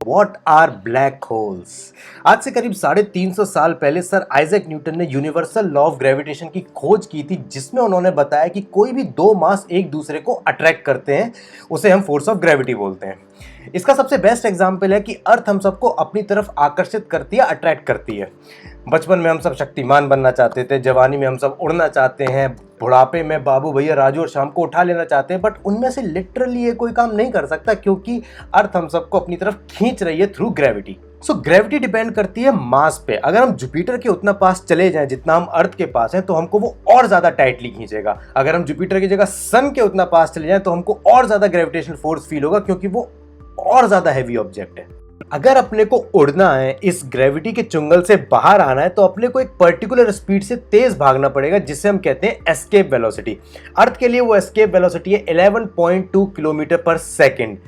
What are black holes. आज से करीब 350 साल पहले सर आइजैक न्यूटन ने यूनिवर्सल लॉ ऑफ ग्रेविटेशन की खोज की थी, जिसमें उन्होंने बताया कि कोई भी दो मास एक दूसरे को अट्रैक्ट करते हैं, उसे हम फोर्स ऑफ ग्रेविटी बोलते हैं। इसका सबसे बेस्ट एग्जाम्पल है कि अर्थ हम सबको अपनी तरफ आकर्षित करती है, अट्रैक्ट करती है। बचपन में हम सब शक्तिमान बनना चाहते थे, जवानी में हम सब उड़ना चाहते हैं, बुढ़ापे में बाबू भैया राजू और शाम को उठा लेना चाहते हैं, बट उनमें से लिटरली ये कोई काम नहीं कर सकता क्योंकि अर्थ हम सबको अपनी तरफ खींच रही है थ्रू ग्रेविटी। सो ग्रेविटी डिपेंड करती है मास पे। अगर हम जुपिटर के उतना पास चले जाएं जितना हम अर्थ के पास हैं तो हमको वो और ज्यादा टाइटली खींचेगा। अगर हम जुपिटर की जगह सन के उतना पास चले जाएं तो हमको और ज्यादा ग्रेविटेशनल फोर्स फील होगा क्योंकि वो और ज्यादा हैवी ऑब्जेक्ट है। अगर अपने को उड़ना है, इस ग्रेविटी के चुंगल से बाहर आना है, तो अपने को एक पर्टिकुलर स्पीड से तेज भागना पड़ेगा जिसे हम कहते हैं एस्केप वेलोसिटी। अर्थ के लिए वो एस्केप वेलोसिटी है 11.2 किलोमीटर पर second.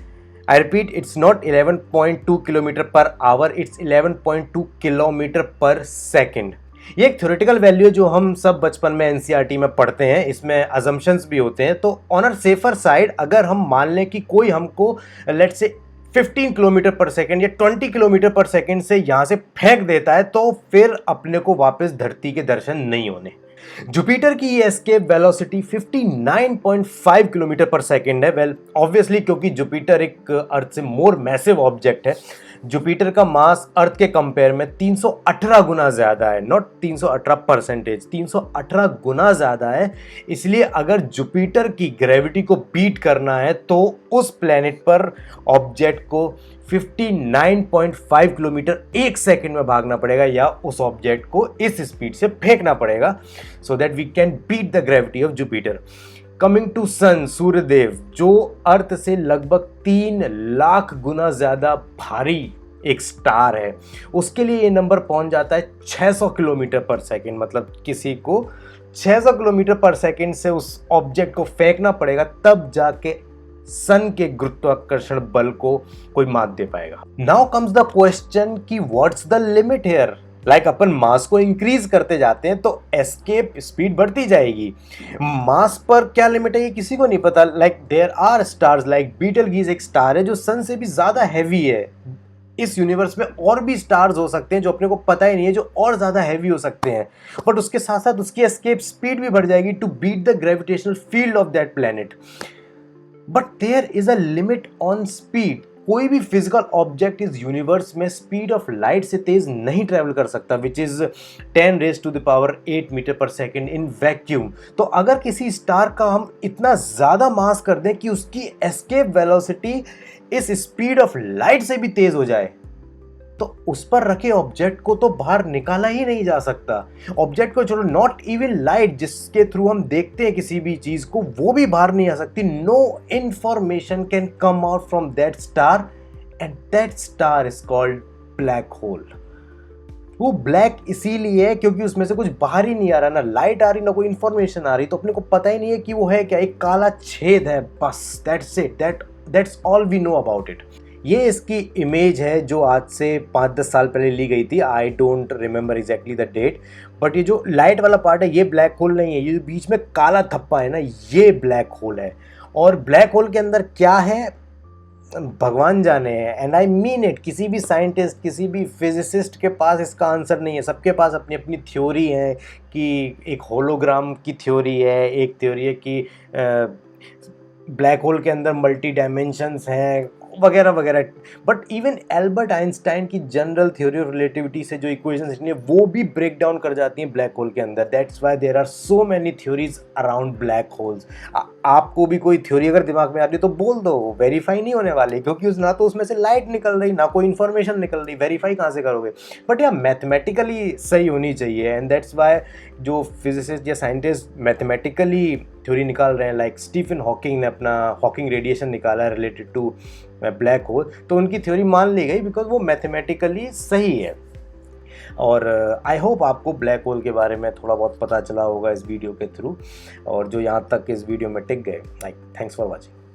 I repeat, it's not 11.2 kilometre per hour, it's 11.2 kilometre पर सेकेंड। ये एक थ्योरेटिकल वैल्यू है जो हम सब बचपन में एनसीईआरटी में पढ़ते हैं। इसमें अजम्पशंस भी होते हैं। तो ऑन अ सेफर साइड अगर हम मान लें कि कोई हमको लेट्स से 15 किलोमीटर पर सेकेंड या 20 किलोमीटर पर सेकेंड से यहाँ से फेंक देता है, तो फिर अपने को वापस धरती के दर्शन नहीं होने। जुपिटर की ये एस्केप वेलोसिटी 59.5 किलोमीटर पर सेकेंड है। वेल ऑब्वियसली क्योंकि जुपिटर एक अर्थ से मोर मैसिव ऑब्जेक्ट है। जुपिटर का मास अर्थ के कंपेयर में 318 गुना ज़्यादा है, नॉट 318%, 318 गुना ज़्यादा है। इसलिए अगर जुपिटर की ग्रेविटी को बीट करना है तो उस प्लेनेट पर ऑब्जेक्ट को 59.5 किलोमीटर एक सेकंड में भागना पड़ेगा या उस ऑब्जेक्ट को इस स्पीड से फेंकना पड़ेगा so that we can beat the gravity of Jupiter. Coming to sun, Suryadev, जो अर्थ से लगभग 3 लाख गुना ज्यादा भारी एक स्टार है, उसके लिए ये नंबर पहुंच जाता है 600 किलोमीटर पर सेकेंड। मतलब किसी को 600 किलोमीटर पर सेकेंड से उस ऑब्जेक्ट को फेंकना पड़ेगा, तब जाके सन के गुरुत्वाकर्षण बल को कोई मात दे पाएगा। नाउ कम्स द क्वेश्चन कि what's the limit here. Like अपन मास को इंक्रीज करते जाते हैं तो एस्केप स्पीड बढ़ती जाएगी। मास पर क्या लिमिट है ये किसी को नहीं पता। Like there are stars, like Betelgeuse एक स्टार है जो सन से भी ज्यादा हैवी है। इस यूनिवर्स में और भी स्टार्स हो सकते हैं जो अपने को पता ही नहीं है, जो और ज्यादा हैवी हो सकते हैं, बट उसके साथ साथ उसकी एस्केप स्पीड भी बढ़ जाएगी to beat the gravitational field of that planet. But there is a limit on speed. कोई भी फिजिकल ऑब्जेक्ट इस यूनिवर्स में स्पीड ऑफ लाइट से तेज नहीं ट्रेवल कर सकता, which is 10 raise to the power 8 metre पर सेकेंड इन वैक्यूम। तो अगर किसी स्टार का हम इतना ज्यादा मास कर दें कि उसकी एस्केप वेलोसिटी इस स्पीड ऑफ लाइट से भी तेज हो जाए, तो उस पर रखे ऑब्जेक्ट को तो बाहर निकाला ही नहीं जा सकता। ऑब्जेक्ट को छोड़ो, नॉट इवन लाइट जिसके थ्रू हम देखते हैं किसी भी चीज को, वो भी बाहर नहीं आ सकती। No information can come out from that star and that star is called black hole. वो ब्लैक इसीलिए है क्योंकि उसमें से कुछ बाहर ही नहीं आ रहा, ना लाइट आ रही ना कोई इंफॉर्मेशन आ रही, तो अपने को पता ही नहीं है कि वो है क्या। एक काला छेद है, बस that's it, that's all we know about it. ये इसकी इमेज है जो आज से 5-10 साल पहले ली गई थी। I don't remember exactly the date, but ये जो लाइट वाला पार्ट है ये ब्लैक होल नहीं है। ये जो बीच में काला थप्पा है ना, ये ब्लैक होल है। और ब्लैक होल के अंदर क्या है भगवान जाने हैं, एंड आई मीन इट। किसी भी साइंटिस्ट, किसी भी फिजिसिस्ट के पास इसका आंसर नहीं है। सबके पास अपनी अपनी थ्योरी है कि एक होलोग्राम की थ्योरी है, एक थ्योरी है कि ब्लैक होल के अंदर मल्टी डायमेंशंस हैं वगैरह वगैरह। बट इवन एल्बर्ट आइंस्टाइन की जनरल थ्योरी ऑफ रिलेटिविटी से जो इक्वेशंस हैं वो भी ब्रेक डाउन कर जाती हैं ब्लैक होल के अंदर। That's why there are so many theories around black holes. आपको भी कोई थ्योरी अगर दिमाग में आती है तो बोल दो, वेरीफाई नहीं होने वाली, क्योंकि ना तो उसमें से लाइट निकल रही ना कोई इन्फॉर्मेशन निकल रही, वेरीफाई कहाँ से करोगे। बट या मैथमेटिकली सही होनी चाहिए, एंड दैट्स व्हाई जो फिजिसिस्ट या साइंटिस्ट मैथमेटिकली थ्योरी निकाल रहे हैं, लाइक स्टीफन हॉकिंग ने अपना हॉकिंग रेडिएशन निकाला है रिलेटेड टू ब्लैक होल, तो उनकी थ्योरी मान ली गई बिकॉज वो मैथमेटिकली सही है। और आई होप आपको ब्लैक होल के बारे में थोड़ा बहुत पता चला होगा इस वीडियो के थ्रू, और जो यहाँ तक इस वीडियो में टिक गए, लाइक थैंक्स फॉर वॉचिंग।